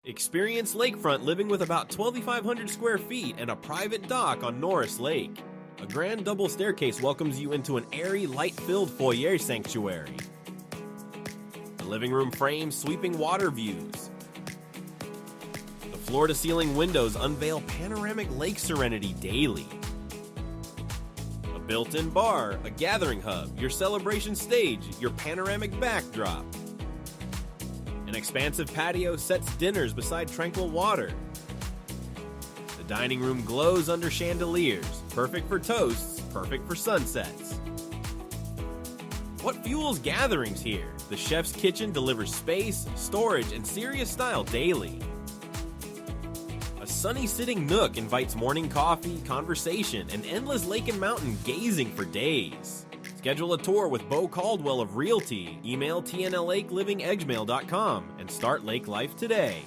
Experience lakefront living with about 2,500 square feet and a private dock on Norris Lake. A grand double staircase welcomes you into an airy, light-filled foyer sanctuary. The living room frames sweeping water views. The floor-to-ceiling windows unveil panoramic lake serenity daily. A built-in bar, a gathering hub, your celebration stage, your panoramic backdrop. An expansive patio sets dinners beside tranquil water. The dining room glows under chandeliers, perfect for toasts, perfect for sunsets. What fuels gatherings here? The chef's kitchen delivers space, storage, and serious style daily. A sunny sitting nook invites morning coffee, conversation, and endless lake and mountain gazing for days. Schedule a tour with Bo Caldwell of Realty. Email tnlakelivingedgemail.com and start lake life today.